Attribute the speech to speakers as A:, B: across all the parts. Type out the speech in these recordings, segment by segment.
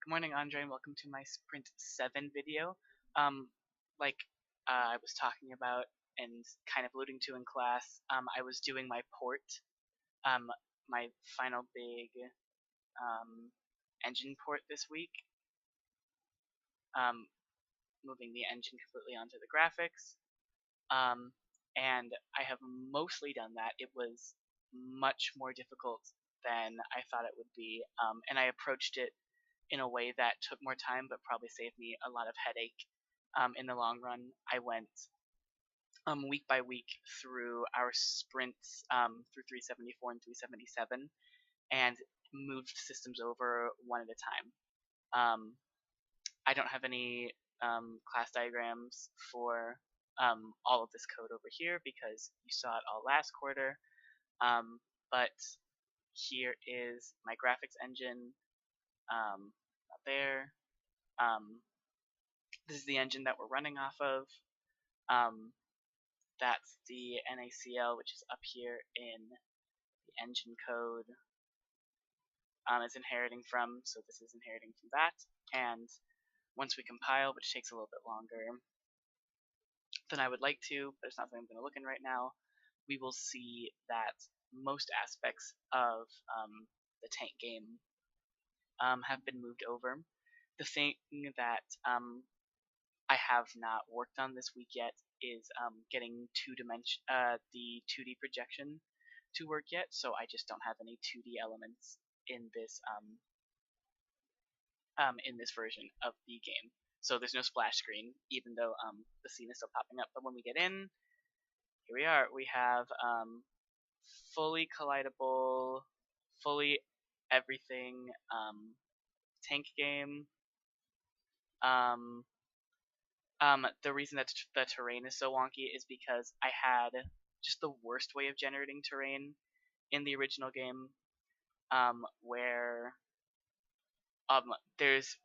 A: Good morning, Andre, and welcome to my Sprint 7 video. Like I was talking about and kind of alluding to in class, I was doing my port, um, my final big engine port this week, um, moving the engine completely onto the graphics. Um, and I have mostly done that. It was much more difficult than I thought it would be, and I approached it in a way that took more time but probably saved me a lot of headache in the long run. I went week by week through our sprints through 374 and 377 and moved systems over one at a time. I don't have any class diagrams for all of this code over here because you saw it all last quarter. But here is my graphics engine up there. This is the engine that we're running off of. That's the NaCl, which is up here in the engine code. It's inheriting from, so this is inheriting from that. And once we compile, which takes a little bit longer than I would like to, but it's not something I'm going to look in right now, we will see that most aspects of the tank game have been moved over. The thing that I have not worked on this week yet is getting the 2D projection to work yet, so I just don't have any 2D elements in this version of the game. So there's no splash screen, even though the scene is still popping up. But when we get in, here we are. We have fully collidable, fully everything tank game. The reason that the terrain is so wonky is because I had just the worst way of generating terrain in the original game, where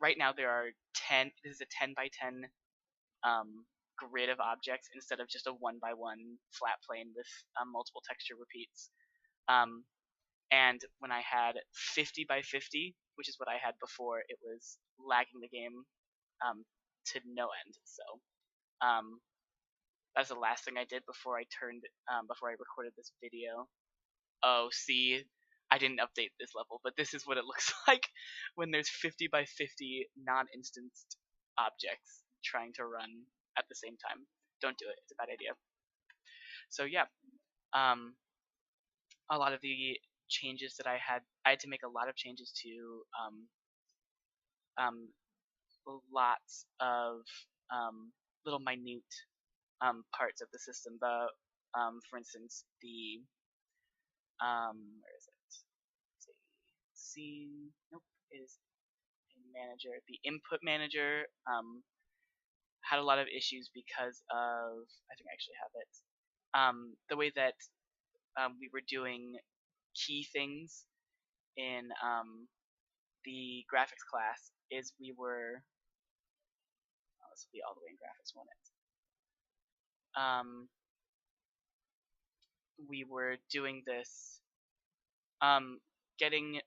A: right now there are 10. This is a 10 by 10 grid of objects instead of just a 1 by 1 flat plane with multiple texture repeats. And when I had 50 by 50, which is what I had before, it was lagging the game to no end. So that's the last thing I did before I recorded this video. Oh, see, I didn't update this level, but this is what it looks like when there's 50 by 50 non-instanced objects trying to run at the same time. Don't do it. It's a bad idea. So yeah, a lot of the changes that I had to make a lot of changes to lots of little minute parts of the system. For instance, the where is it? Scene. Nope, it is a manager. The input manager had a lot of issues because of, I think I actually have it. The way that we were doing key things in the graphics class is this will be all the way in graphics, won't it? We were doing this, getting, where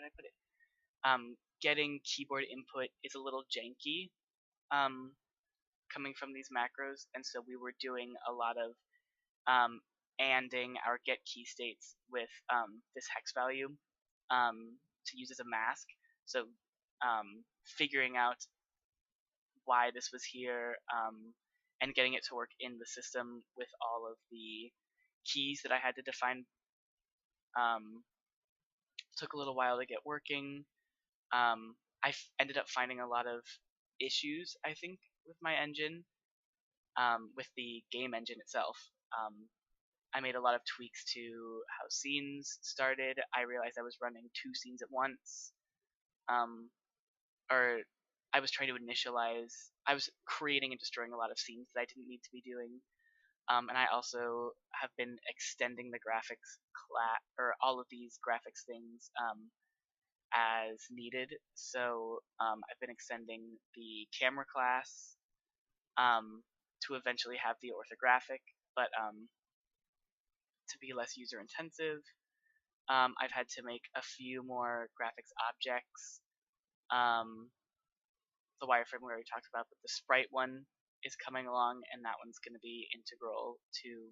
A: did I put it? Getting keyboard input is a little janky, coming from these macros, and so we were doing a lot of anding our get key states with this hex value to use as a mask. So figuring out why this was here and getting it to work in the system with all of the keys that I had to define took a little while to get working. I ended up finding a lot of issues, I think, with my engine, with the game engine itself. I made a lot of tweaks to how scenes started. I realized I was running 2 scenes at once, or I was trying to initialize. I was creating and destroying a lot of scenes that I didn't need to be doing. And I also have been extending the graphics class, or all of these graphics things, as needed. So I've been extending the camera class to eventually have the orthographic, but to be less user intensive. I've had to make a few more graphics objects. The wireframe we already talked about, but the sprite one is coming along, and that one's going to be integral to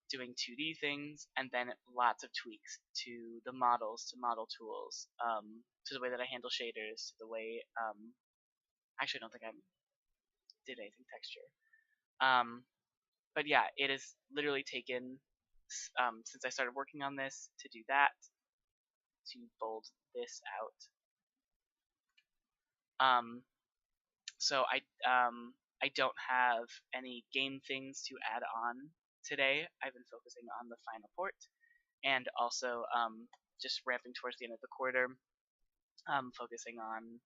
A: doing 2D things, and then lots of tweaks to the models, to model tools, to the way that I handle shaders, to the way actually I don't think I did anything texture. But yeah, it has literally taken since I started working on this to do that, to bold this out. So I don't have any game things to add on today. I've been focusing on the final port, and also just ramping towards the end of the quarter, focusing on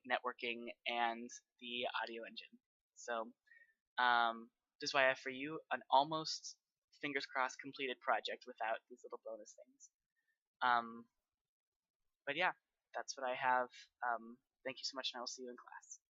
A: networking and the audio engine. So this is why I have for you an almost, fingers crossed, completed project without these little bonus things. But yeah, that's what I have. Thank you so much, and I will see you in class.